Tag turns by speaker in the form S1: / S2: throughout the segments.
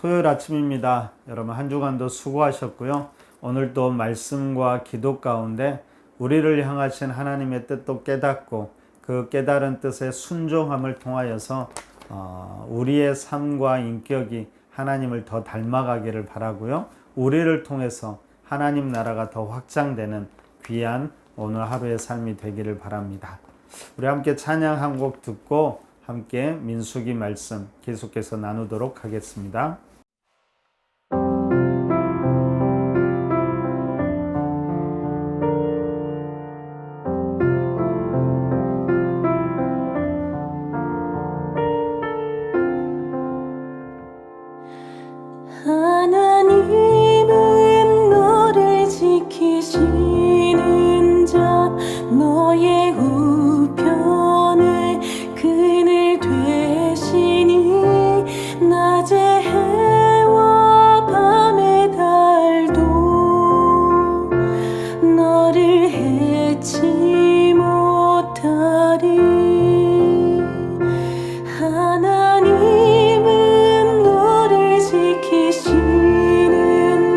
S1: 토요일 아침입니다. 여러분 한 주간도 수고하셨고요. 오늘도 말씀과 기도 가운데 우리를 향하신 하나님의 뜻도 깨닫고 그 깨달은 뜻에 순종함을 통하여서 우리의 삶과 인격이 하나님을 더 닮아가기를 바라고요. 우리를 통해서 하나님 나라가 더 확장되는 귀한 오늘 하루의 삶이 되기를 바랍니다. 우리 함께 찬양 한 곡 듣고 함께 민수기 말씀 계속해서 나누도록 하겠습니다.
S2: 하나님은 너를 지키시는 자 너의 우편에 그늘 되시니 낮에 해와 밤의 달도 너를 해치 못하리. 하나님은 너를 지키시는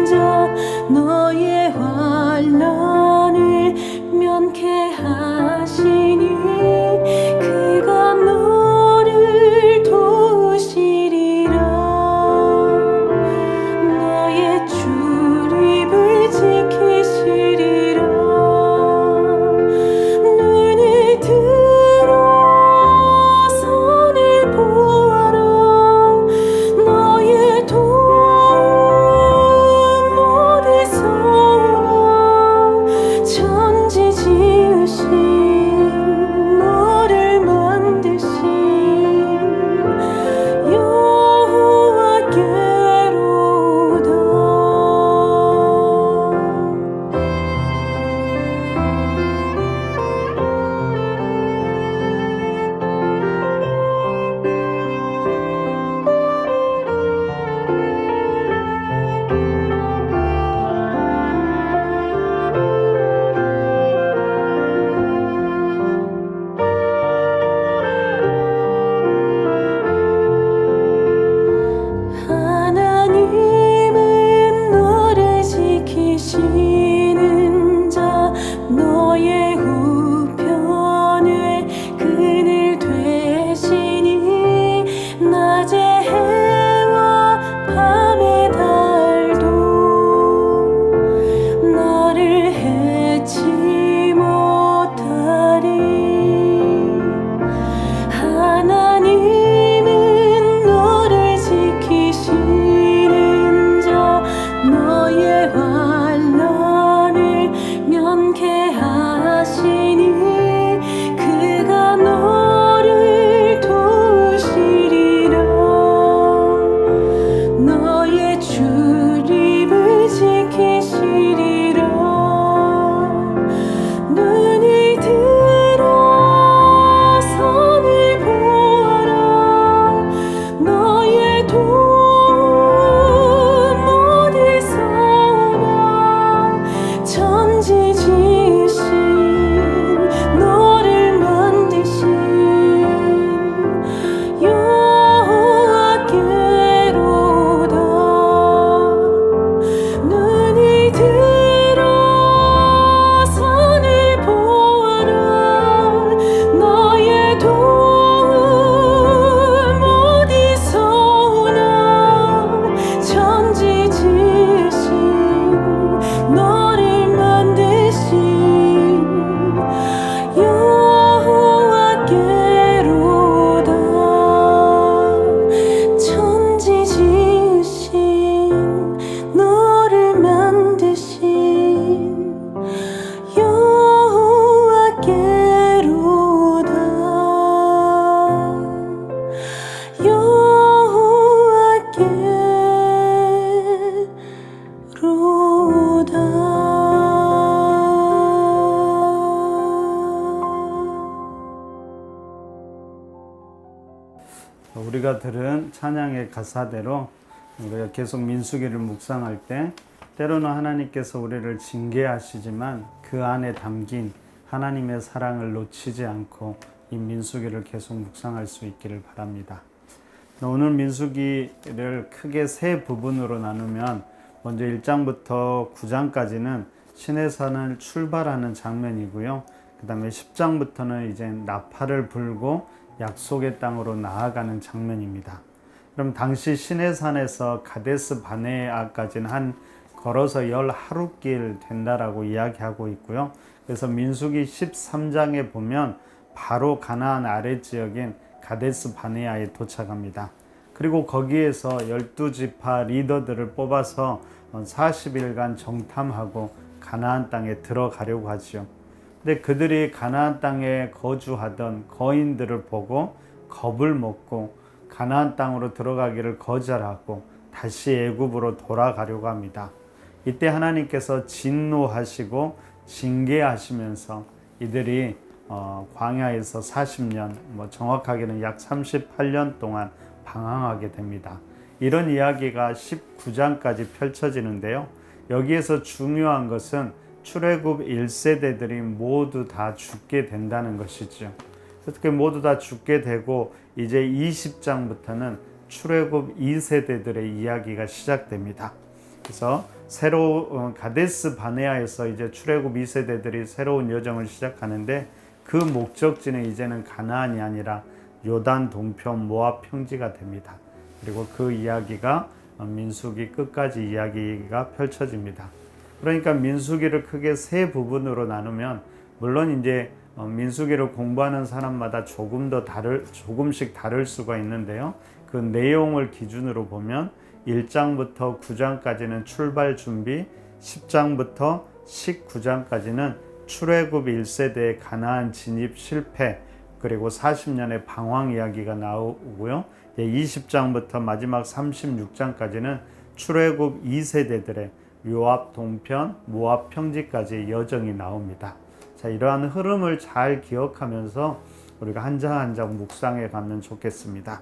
S2: 자 너의 환난을 면케하시니 그가 너를 도우시리라. 너의 출입을 지키시리라. 눈을 들어 선을 보아라. 너의 도움 어디서 오나. 천지 지으신 너를 만드신 여호와께로다. 하나님은 너를 지키시는 자 너의 우편에 그늘 되시니 낮에 해와 밤의 달도 너를 해치 못하리. 하나님은 너를 지키시는 자 너의 환난을 면케하시니 그가 너를 도우시리라. 너의 출입을 지키시리라. 눈을 들어 선을 보아라. 너의 도움 어디서 오나. 천지 지으신 너를 만드신 여호와께로다. 눈을 들어 선을 보아라. 너의 도움 어디서 오나. 천지 지으신 너를 만드신 여호와께로다. 천지 지으신 너를 만드신 여호와께로다.
S1: 우리가 들은 찬양의 가사대로 우리가 계속 민수기를 묵상할 때 때로는 하나님께서 우리를 징계하시지만 그 안에 담긴 하나님의 사랑을 놓치지 않고 이 민수기를 계속 묵상할 수 있기를 바랍니다. 오늘 민수기를 크게 세 부분으로 나누면 먼저 1장부터 9장까지는 시내산을 출발하는 장면이고요. 그 다음에 10장부터는 이제 나팔을 불고 약속의 땅으로 나아가는 장면입니다. 그럼 당시 시내산에서 가데스 바네아까지는 한 걸어서 10하루길 된다라고 이야기하고 있고요. 그래서 민수기 13장에 보면 바로 가나안 아래 지역인 가데스 바네아에 도착합니다. 그리고 거기에서 12지파 리더들을 뽑아서 40일간 정탐하고 가나안 땅에 들어가려고 하죠. 근데 그들이 가나안 땅에 거주하던 거인들을 보고 겁을 먹고 가나안 땅으로 들어가기를 거절하고 다시 애굽으로 돌아가려고 합니다. 이때 하나님께서 진노하시고 징계하시면서 이들이 광야에서 40년, 정확하게는 약 38년 동안 방황하게 됩니다. 이런 이야기가 19장까지 펼쳐지는데요. 여기에서 중요한 것은 출애굽 1세대들이 모두 다 죽게 된다는 것이죠. 어떻게 모두 다 죽게 되고 이제 20장부터는 출애굽 2세대들의 이야기가 시작됩니다. 그래서 가데스 바네아에서 이제 출애굽 2세대들이 새로운 여정을 시작하는데 그 목적지는 이제는 가나안이 아니라 요단 동편 모압 평지가 됩니다. 그리고 그 이야기가 민수기 끝까지 이야기가 펼쳐집니다. 그러니까 민수기를 크게 세 부분으로 나누면 물론 이제 민수기를 공부하는 사람마다 조금씩 다를 수가 있는데요. 그 내용을 기준으로 보면 1장부터 9장까지는 출발 준비, 10장부터 19장까지는 출애굽 1세대의 가나안 진입 실패, 그리고 40년의 방황 이야기가 나오고요. 20장부터 마지막 36장까지는 출애굽 2세대들의 요압 동편, 모압 평지까지 여정이 나옵니다. 자, 이러한 흐름을 잘 기억하면서 우리가 한 장 한 장 묵상해 가면 좋겠습니다.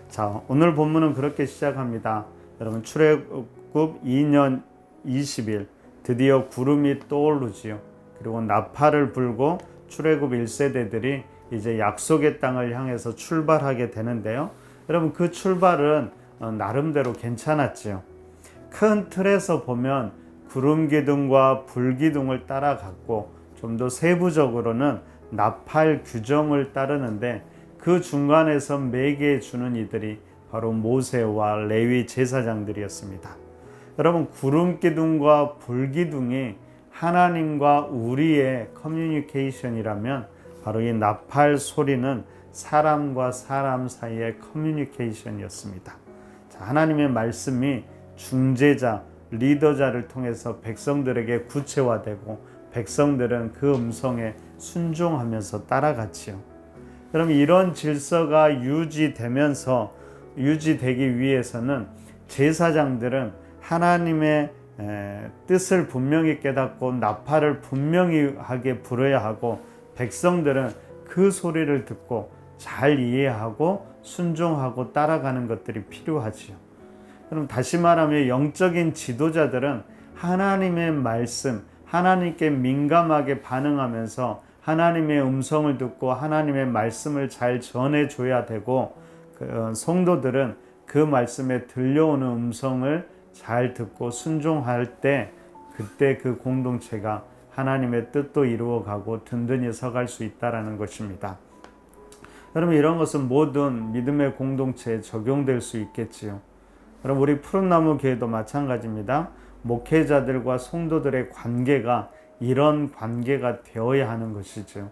S1: 자, 오늘 본문은 그렇게 시작합니다. 여러분, 출애굽 2년 20일 드디어 구름이 떠오르지요. 그리고 나팔을 불고 출애굽 1세대들이 이제 약속의 땅을 향해서 출발하게 되는데요. 여러분, 그 출발은 나름대로 괜찮았지요. 큰 틀에서 보면 구름 기둥과 불 기둥을 따라갔고 좀 더 세부적으로는 나팔 규정을 따르는데 그 중간에서 매개 주는 이들이 바로 모세와 레위 제사장들이었습니다. 여러분, 구름 기둥과 불 기둥이 하나님과 우리의 커뮤니케이션이라면 바로 이 나팔 소리는 사람과 사람 사이의 커뮤니케이션이었습니다. 자, 하나님의 말씀이 중재자, 리더자를 통해서 백성들에게 구체화되고 백성들은 그 음성에 순종하면서 따라갔지요. 그럼 이런 질서가 유지되기 위해서는 제사장들은 하나님의 뜻을 분명히 깨닫고 나팔을 분명히 하게 불어야 하고 백성들은 그 소리를 듣고 잘 이해하고 순종하고 따라가는 것들이 필요하지요. 그럼 다시 말하면 영적인 지도자들은 하나님의 말씀, 하나님께 민감하게 반응하면서 하나님의 음성을 듣고 하나님의 말씀을 잘 전해줘야 되고 성도들은 그 말씀에 들려오는 음성을 잘 듣고 순종할 때 그때 그 공동체가 하나님의 뜻도 이루어가고 든든히 서갈 수 있다는 것입니다. 여러분, 이런 것은 모든 믿음의 공동체에 적용될 수 있겠지요. 여러분, 우리 푸른나무 교회도 마찬가지입니다. 목회자들과 성도들의 관계가 이런 관계가 되어야 하는 것이죠.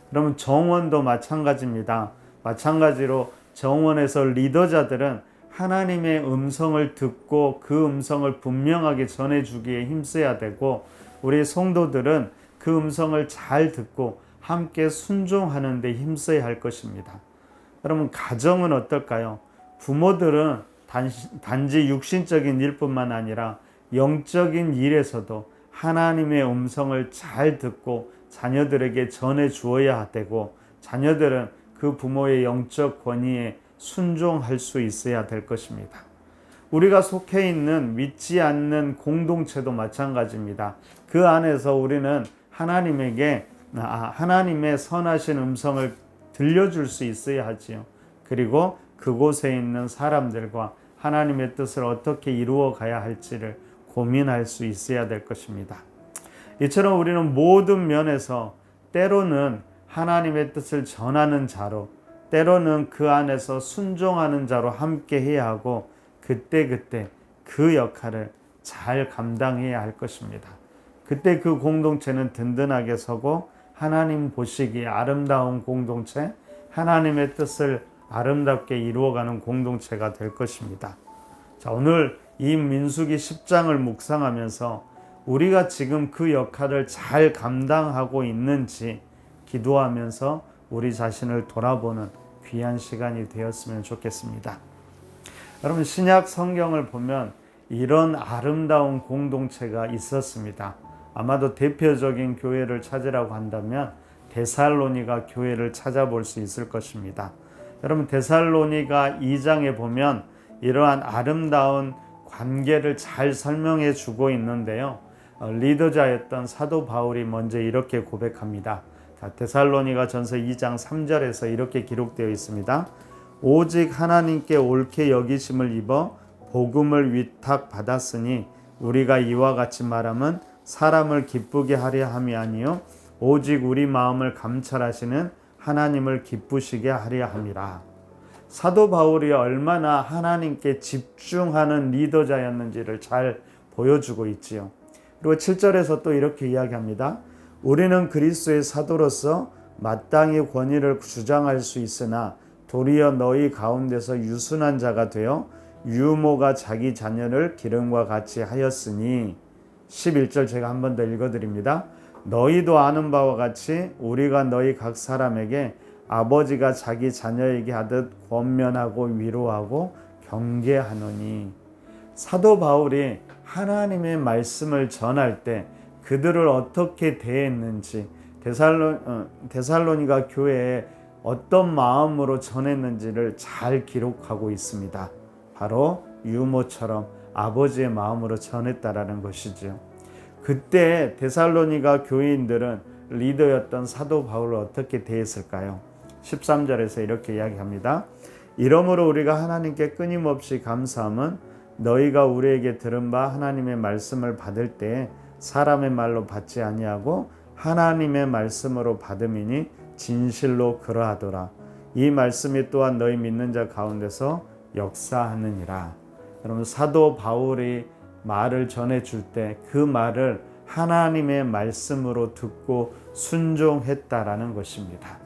S1: 그러면 정원도 마찬가지입니다. 마찬가지로 정원에서 리더자들은 하나님의 음성을 듣고 그 음성을 분명하게 전해주기에 힘써야 되고 우리 성도들은 그 음성을 잘 듣고 함께 순종하는 데 힘써야 할 것입니다. 여러분, 가정은 어떨까요? 부모들은 단지 육신적인 일뿐만 아니라 영적인 일에서도 하나님의 음성을 잘 듣고 자녀들에게 전해 주어야 되고 자녀들은 그 부모의 영적 권위에 순종할 수 있어야 될 것입니다. 우리가 속해 있는 믿지 않는 공동체도 마찬가지입니다. 그 안에서 우리는 하나님의 선하신 음성을 들려줄 수 있어야 하지요. 그리고 그 그곳에 있는 사람들과 하나님의 뜻을 어떻게 이루어 가야 할지를 고민할 수 있어야 될 것입니다. 이처럼 우리는 모든 면에서 때로는 하나님의 뜻을 전하는 자로, 때로는 그 안에서 순종하는 자로 함께 해야 하고, 그때그때 그 역할을 잘 감당해야 할 것입니다. 그때 그 공동체는 든든하게 서고 하나님 보시기에 아름다운 공동체, 하나님의 뜻을 아름답게 이루어가는 공동체가 될 것입니다. 자, 오늘 이 민수기 10장을 묵상하면서 우리가 지금 그 역할을 잘 감당하고 있는지 기도하면서 우리 자신을 돌아보는 귀한 시간이 되었으면 좋겠습니다. 여러분, 신약 성경을 보면 이런 아름다운 공동체가 있었습니다. 아마도 대표적인 교회를 찾으라고 한다면 데살로니가 교회를 찾아볼 수 있을 것입니다. 여러분, 데살로니가 2장에 보면 이러한 아름다운 관계를 잘 설명해 주고 있는데요. 리더자였던 사도 바울이 먼저 이렇게 고백합니다. 데살로니가 전서 2장 3절에서 이렇게 기록되어 있습니다. 오직 하나님께 옳게 여기심을 입어 복음을 위탁받았으니 우리가 이와 같이 말함은 사람을 기쁘게 하려 함이 아니요 오직 우리 마음을 감찰하시는 하나님을 기쁘시게 하려 함이라. 사도 바울이 얼마나 하나님께 집중하는 리더자였는지를 잘 보여주고 있지요. 그리고 7절에서 또 이렇게 이야기합니다. 우리는 그리스도의 사도로서 마땅히 권위를 주장할 수 있으나 도리어 너희 가운데서 유순한 자가 되어 유모가 자기 자녀를 기름과 같이 하였으니 11절 제가 한 번 더 읽어드립니다. 너희도 아는 바와 같이 우리가 너희 각 사람에게 아버지가 자기 자녀에게 하듯 권면하고 위로하고 경계하노니. 사도 바울이 하나님의 말씀을 전할 때 그들을 어떻게 대했는지, 데살로니가 교회에 어떤 마음으로 전했는지를 잘 기록하고 있습니다. 바로 유모처럼 아버지의 마음으로 전했다라는 것이죠. 그때 데살로니가 교인들은 리더였던 사도 바울을 어떻게 대했을까요? 13절에서 이렇게 이야기합니다. 이러므로 우리가 하나님께 끊임없이 감사함은 너희가 우리에게 들은 바 하나님의 말씀을 받을 때 사람의 말로 받지 아니하고 하나님의 말씀으로 받음이니 진실로 그러하더라. 이 말씀이 또한 너희 믿는 자 가운데서 역사하느니라. 여러분, 사도 바울이 말을 전해줄 때 그 말을 하나님의 말씀으로 듣고 순종했다라는 것입니다.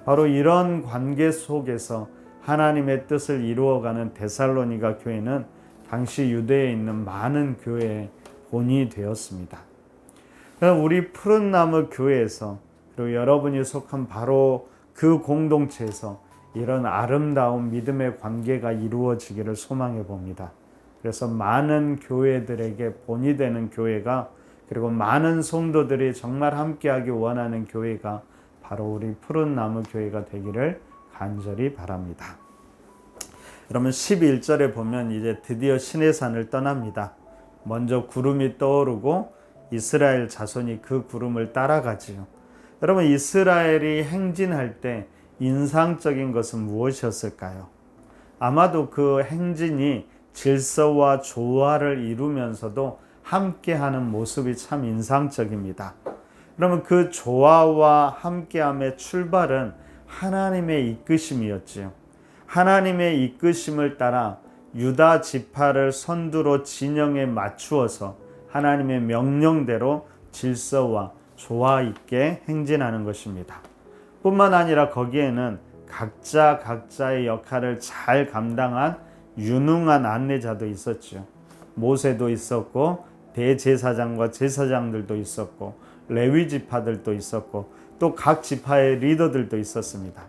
S1: 바로 이런 관계 속에서 하나님의 뜻을 이루어가는 데살로니가 교회는 당시 유대에 있는 많은 교회의 본이 되었습니다. 우리 푸른나무 교회에서, 그리고 여러분이 속한 바로 그 공동체에서 이런 아름다운 믿음의 관계가 이루어지기를 소망해 봅니다. 그래서 많은 교회들에게 본이 되는 교회가, 그리고 많은 성도들이 정말 함께하기 원하는 교회가 바로 우리 푸른나무 교회가 되기를 간절히 바랍니다. 여러분, 11절에 보면 이제 드디어 시내산을 떠납니다. 먼저 구름이 떠오르고 이스라엘 자손이 그 구름을 따라가지요. 여러분, 이스라엘이 행진할 때 인상적인 것은 무엇이었을까요? 아마도 그 행진이 질서와 조화를 이루면서도 함께하는 모습이 참 인상적입니다. 그러면 그 조화와 함께함의 출발은 하나님의 이끄심이었지요. 하나님의 이끄심을 따라 유다 지파를 선두로 진영에 맞추어서 하나님의 명령대로 질서와 조화 있게 행진하는 것입니다. 뿐만 아니라 거기에는 각자의 역할을 잘 감당한 유능한 안내자도 있었죠. 모세도 있었고 대제사장과 제사장들도 있었고 레위 지파들도 있었고 또 각 지파의 리더들도 있었습니다.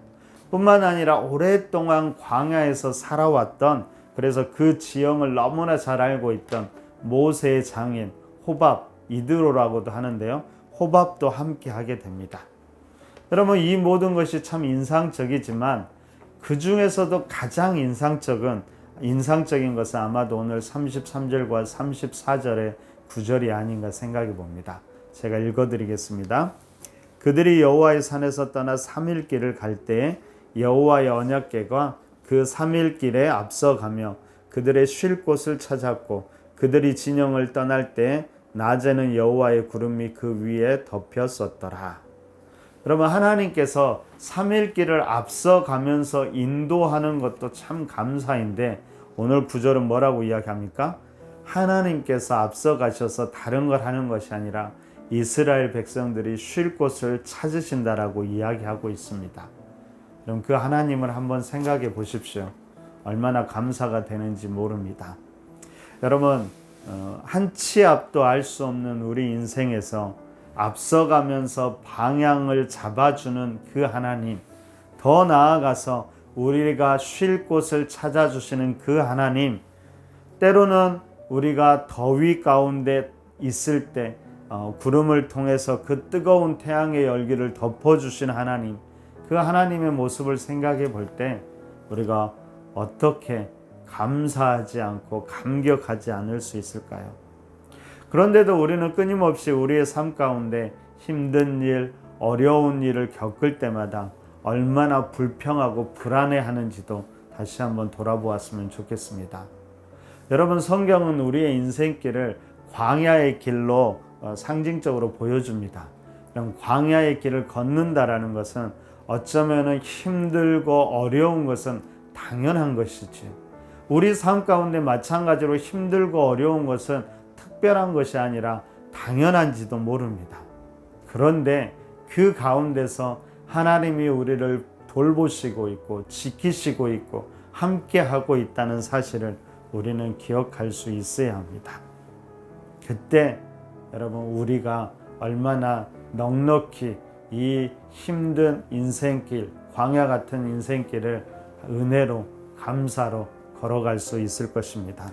S1: 뿐만 아니라 오랫동안 광야에서 살아왔던, 그래서 그 지형을 너무나 잘 알고 있던 모세의 장인 호밥, 이드로라고도 하는데요. 호밥도 함께 하게 됩니다. 여러분, 이 모든 것이 참 인상적이지만 그 중에서도 가장 인상적인 것은 아마도 오늘 33절과 34절의 구절이 아닌가 생각해 봅니다. 제가 읽어드리겠습니다. 그들이 여호와의 산에서 떠나 3일 길을 갈 때에 여호와의 언약궤가 그 3일 길에 앞서가며 그들의 쉴 곳을 찾았고 그들이 진영을 떠날 때 낮에는 여호와의 구름이 그 위에 덮였었더라. 여러분, 하나님께서 3일 길을 앞서가면서 인도하는 것도 참 감사인데 오늘 구절은 뭐라고 이야기합니까? 하나님께서 앞서가셔서 다른 걸 하는 것이 아니라 이스라엘 백성들이 쉴 곳을 찾으신다라고 이야기하고 있습니다. 그럼 그 하나님을 한번 생각해 보십시오. 얼마나 감사가 되는지 모릅니다. 여러분, 한 치 앞도 알 수 없는 우리 인생에서 앞서가면서 방향을 잡아주는 그 하나님, 더 나아가서 우리가 쉴 곳을 찾아주시는 그 하나님, 때로는 우리가 더위 가운데 있을 때 구름을 통해서 그 뜨거운 태양의 열기를 덮어주신 하나님, 그 하나님의 모습을 생각해 볼 때 우리가 어떻게 감사하지 않고 감격하지 않을 수 있을까요? 그런데도 우리는 끊임없이 우리의 삶 가운데 힘든 일, 어려운 일을 겪을 때마다 얼마나 불평하고 불안해하는지도 다시 한번 돌아보았으면 좋겠습니다. 여러분, 성경은 우리의 인생길을 광야의 길로 상징적으로 보여줍니다. 그럼 광야의 길을 걷는다라는 것은 어쩌면 힘들고 어려운 것은 당연한 것이지. 우리 삶 가운데 마찬가지로 힘들고 어려운 것은 특별한 것이 아니라 당연한지도 모릅니다. 그런데 그 가운데서 하나님이 우리를 돌보시고 있고 지키시고 있고 함께하고 있다는 사실을 우리는 기억할 수 있어야 합니다. 그때 여러분, 우리가 얼마나 넉넉히 이 힘든 인생길, 광야 같은 인생길을 은혜로, 감사로 걸어갈 수 있을 것입니다.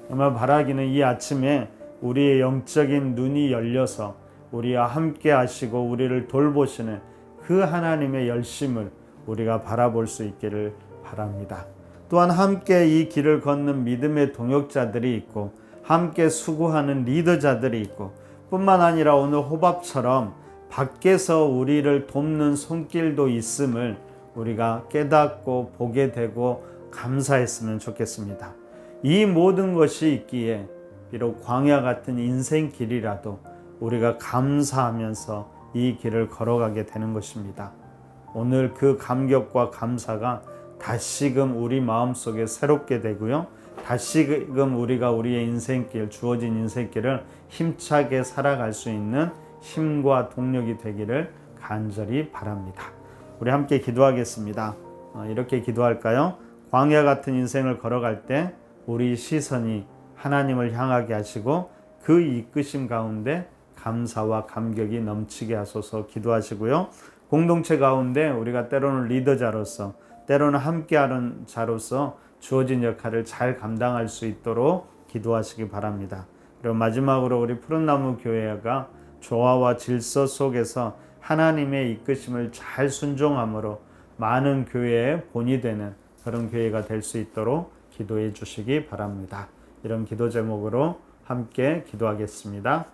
S1: 정말 바라기는 이 아침에 우리의 영적인 눈이 열려서 우리와 함께 하시고 우리를 돌보시는 그 하나님의 열심을 우리가 바라볼 수 있기를 바랍니다. 또한 함께 이 길을 걷는 믿음의 동역자들이 있고 함께 수고하는 리더자들이 있고 뿐만 아니라 오늘 호밥처럼 밖에서 우리를 돕는 손길도 있음을 우리가 깨닫고 보게 되고 감사했으면 좋겠습니다. 이 모든 것이 있기에 비록 광야 같은 인생길이라도 우리가 감사하면서 이 길을 걸어가게 되는 것입니다. 오늘 그 감격과 감사가 다시금 우리 마음속에 새롭게 되고요. 다시금 우리가 우리의 인생길, 주어진 인생길을 힘차게 살아갈 수 있는 힘과 동력이 되기를 간절히 바랍니다. 우리 함께 기도하겠습니다. 이렇게 기도할까요? 광야 같은 인생을 걸어갈 때 우리 시선이 하나님을 향하게 하시고 그 이끄심 가운데 감사와 감격이 넘치게 하소서 기도하시고요. 공동체 가운데 우리가 때로는 리더자로서 때로는 함께하는 자로서 주어진 역할을 잘 감당할 수 있도록 기도하시기 바랍니다. 그리고 마지막으로 우리 푸른나무 교회가 조화와 질서 속에서 하나님의 이끄심을 잘 순종함으로 많은 교회의 본이 되는 그런 교회가 될 수 있도록 기도해 주시기 바랍니다. 이런 기도 제목으로 함께 기도하겠습니다.